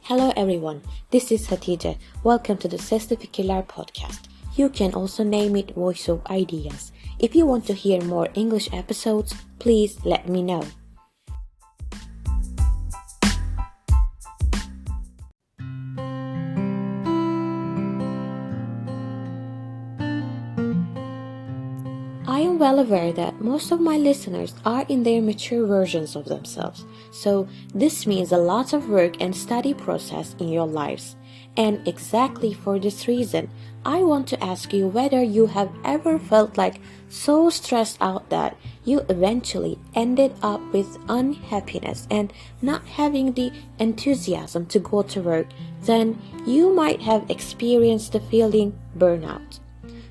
Hello everyone, this is Hatice. Welcome to the Sesli Fikirler podcast. You can also name it Voice of Ideas. If you want to hear more English episodes, please let me know. I am well aware that most of my listeners are in their mature versions of themselves, so this means a lot of work and study process in your lives. And exactly for this reason, I want to ask you whether you have ever felt like so stressed out that you eventually ended up with unhappiness and not having the enthusiasm to go to work. Then you might have experienced the feeling burnout.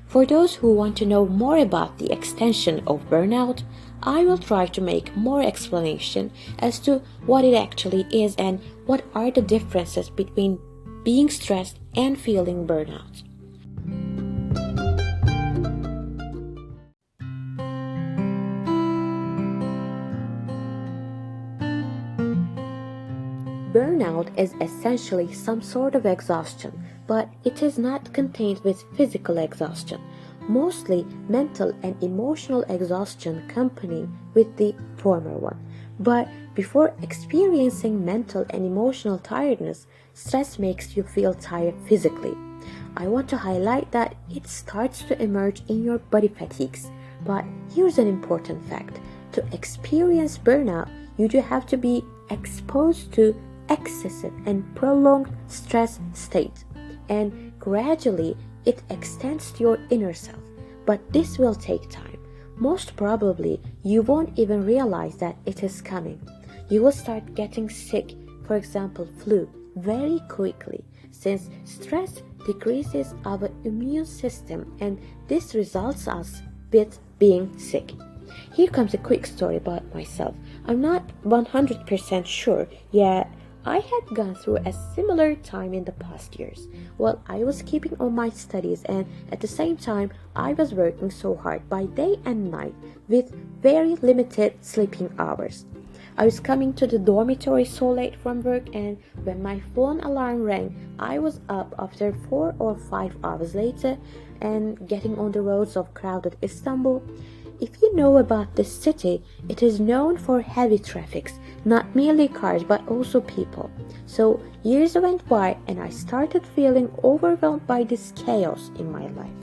For those who want to know more about the extension of burnout, I will try to make more explanation as to what it actually is and what are the differences between being stressed and feeling burnout. Burnout is essentially some sort of exhaustion, but it is not contained with physical exhaustion. Mostly mental and emotional exhaustion accompany with the former one. But before experiencing mental and emotional tiredness, stress makes you feel tired physically. I want to highlight that it starts to emerge in your body fatigues. But here's an important fact. To experience burnout, you do have to be exposed to excessive and prolonged stress state, and gradually it extends to your inner self. But this will take time. Most probably you won't even realize that it is coming. You will start getting sick, for example flu, very quickly, since stress decreases our immune system, and this results us with being sick. Here comes a quick story about myself. I'm not 100% sure yet. I had gone through a similar time in the past years. Well, I was keeping on my studies, and at the same time I was working so hard by day and night with very limited sleeping hours. I was coming to the dormitory so late from work, and when my phone alarm rang, I was up after 4 or 5 hours later and getting on the roads of crowded Istanbul. If you know about this city, it is known for heavy traffic, not merely cars but also people. So years went by and I started feeling overwhelmed by this chaos in my life.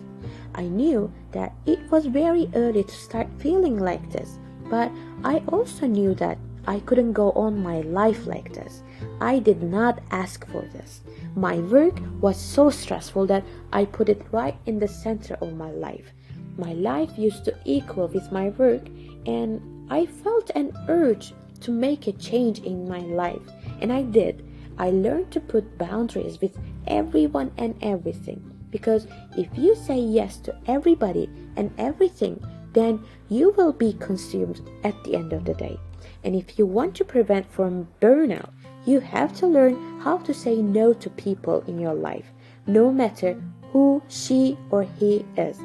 I knew that it was very early to start feeling like this, but I also knew that I couldn't go on my life like this. I did not ask for this. My work was so stressful that I put it right in the center of my life. My life used to equal with my work, and I felt an urge to make a change in my life, and I did. I learned to put boundaries with everyone and everything, because if you say yes to everybody and everything, then you will be consumed at the end of the day. And if you want to prevent from burnout, you have to learn how to say no to people in your life, no matter who she or he is.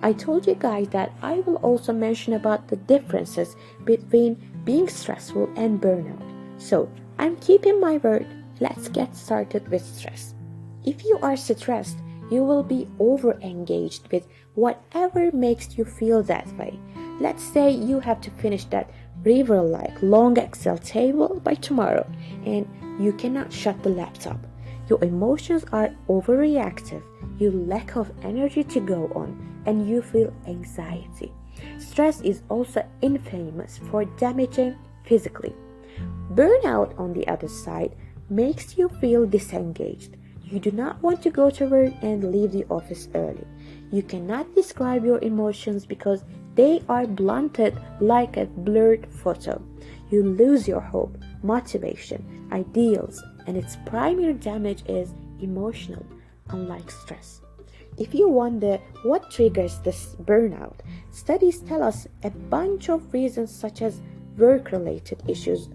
I told you guys that I will also mention about the differences between being stressful and burnout. So, I'm keeping my word. Let's get started with stress. If you are stressed, you will be over-engaged with whatever makes you feel that way. Let's say you have to finish that river-like long Excel table by tomorrow, and you cannot shut the laptop. Your emotions are overreactive, you lack of energy to go on, and you feel anxiety. Stress is also infamous for damaging physically. Burnout, on the other side, makes you feel disengaged. You do not want to go to work and leave the office early. You cannot describe your emotions because they are blunted like a blurred photo. You lose your hope, motivation, ideals, and its primary damage is emotional, unlike stress. If you wonder what triggers this burnout, studies tell us a bunch of reasons, such as work-related issues,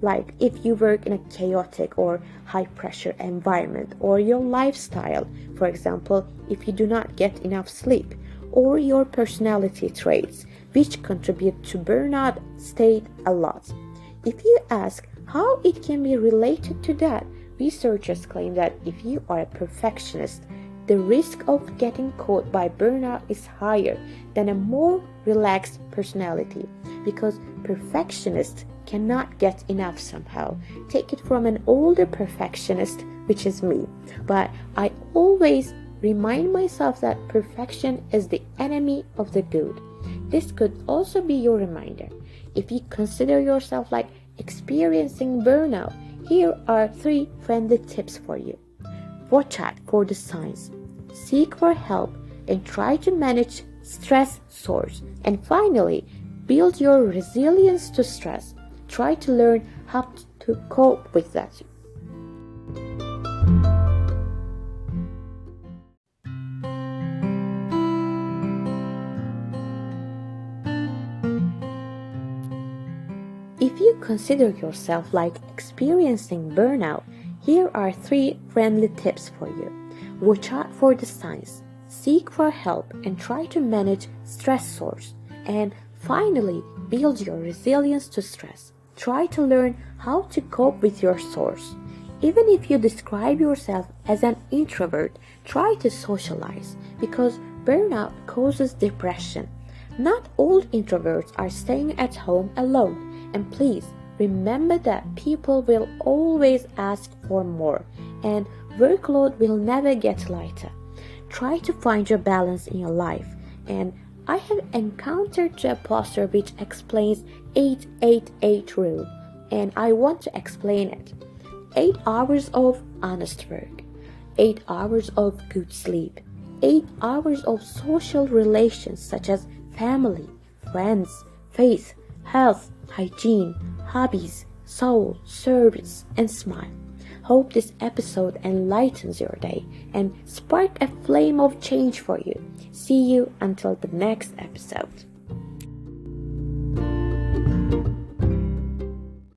like if you work in a chaotic or high-pressure environment, or your lifestyle, for example, if you do not get enough sleep, or your personality traits, which contribute to burnout state a lot. If you ask how it can be related to that, Researchers claim that if you are a perfectionist, the risk of getting caught by burnout is higher than a more relaxed personality, because perfectionists cannot get enough somehow. Take it from an older perfectionist, which is me. But I always remind myself that perfection is the enemy of the good. This could also be your reminder. If you consider yourself like experiencing burnout, here are 3 friendly tips for you. Watch out for the signs. Seek for help and try to manage stress source. And finally, build your resilience to stress. Try to learn how to cope with that. If you consider yourself like experiencing burnout, here are 3 friendly tips for you. Watch out for the signs, seek for help, and try to manage stress source. And finally, build your resilience to stress. Try to learn how to cope with your source. Even if you describe yourself as an introvert, try to socialize, because burnout causes depression. Not all introverts are staying at home alone. And please remember that people will always ask for more, and workload will never get lighter. Try to find your balance in your life. And I have encountered a poster which explains 8-8-8 rule, and I want to explain it. 8 hours of honest work, 8 hours of good sleep, 8 hours of social relations such as family, friends, faith, health, hygiene, hobbies, soul, service, and smile. Hope this episode enlightens your day and spark a flame of change for you. See you until the next episode.